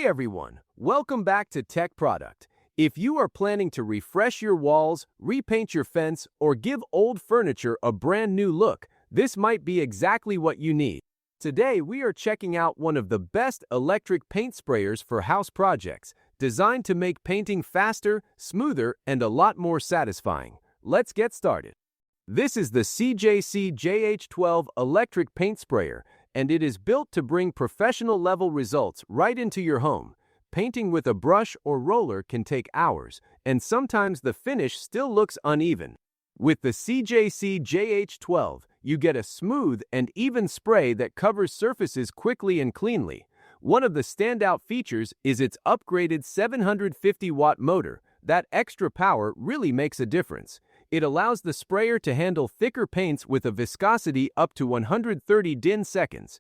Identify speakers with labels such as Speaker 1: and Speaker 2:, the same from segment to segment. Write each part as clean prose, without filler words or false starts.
Speaker 1: Hey everyone, welcome back to Tech Product. If you are planning to refresh your walls, repaint your fence, or give old furniture a brand new look, this might be exactly what you need. Today we are checking out one of the best electric paint sprayers for house projects, designed to make painting faster, smoother, and a lot more satisfying. Let's get started. This is the CJC JH-12 Electric Paint Sprayer, and it is built to bring professional-level results right into your home. Painting with a brush or roller can take hours, and sometimes the finish still looks uneven. With the CJC JH-12, you get a smooth and even spray that covers surfaces quickly and cleanly. One of the standout features is its upgraded 750-watt motor. That extra power really makes a difference. It allows the sprayer to handle thicker paints with a viscosity up to 130 din seconds.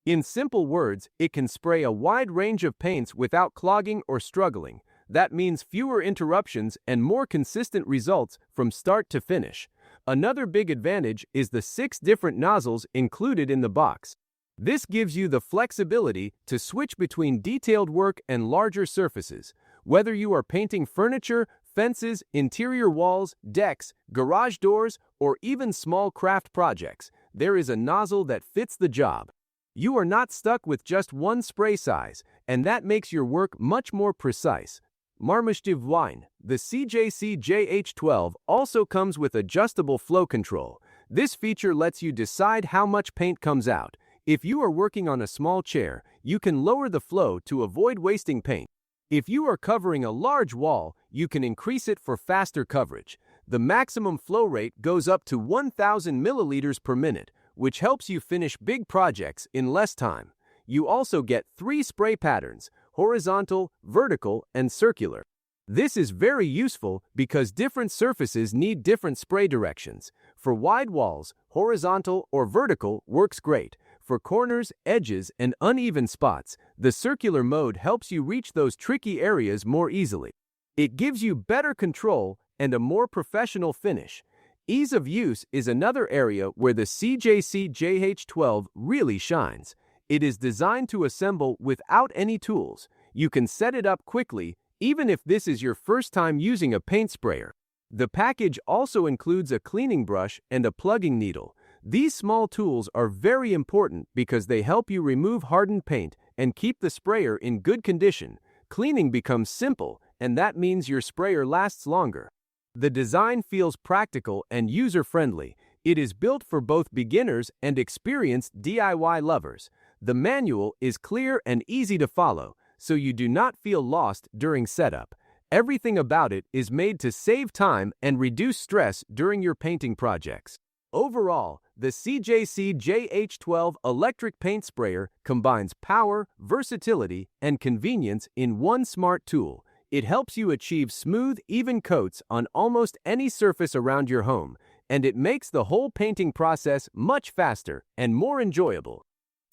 Speaker 1: In simple words, it can spray a wide range of paints without clogging or struggling. That means fewer interruptions and more consistent results from start to finish. Another big advantage is the 6 different nozzles included in the box. This gives you the flexibility to switch between detailed work and larger surfaces. Whether you are painting furniture, fences, interior walls, decks, garage doors, or even small craft projects, there is a nozzle that fits the job. You are not stuck with just one spray size, and that makes your work much more precise. Marmashtiv wine, the CJC JH-12 also comes with adjustable flow control. This feature lets you decide how much paint comes out. If you are working on a small chair, you can lower the flow to avoid wasting paint. If you are covering a large wall, you can increase it for faster coverage. The maximum flow rate goes up to 1,000 milliliters per minute, which helps you finish big projects in less time. You also get 3 spray patterns: horizontal, vertical, and circular. This is very useful because different surfaces need different spray directions. For wide walls, horizontal or vertical works great. For corners, edges, and uneven spots, the circular mode helps you reach those tricky areas more easily. It gives you better control and a more professional finish. Ease of use is another area where the CJC JH-12 really shines. It is designed to assemble without any tools. You can set it up quickly, even if this is your first time using a paint sprayer. The package also includes a cleaning brush and a plugging needle. These small tools are very important because they help you remove hardened paint and keep the sprayer in good condition. Cleaning becomes simple, and that means your sprayer lasts longer. The design feels practical and user-friendly. It is built for both beginners and experienced DIY lovers. The manual is clear and easy to follow, so you do not feel lost during setup. Everything about it is made to save time and reduce stress during your painting projects. Overall, the CJC JH-12 Electric Paint Sprayer combines power, versatility, and convenience in one smart tool. It helps you achieve smooth, even coats on almost any surface around your home, and it makes the whole painting process much faster and more enjoyable.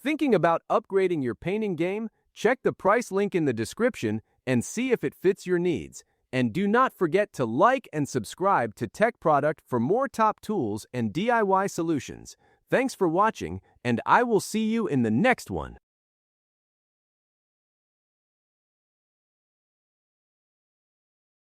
Speaker 1: Thinking about upgrading your painting game? Check the price link in the description and see if it fits your needs. And do not forget to like and subscribe to Tech Product for more top tools and DIY solutions. Thanks for watching, and I will see you in the next one.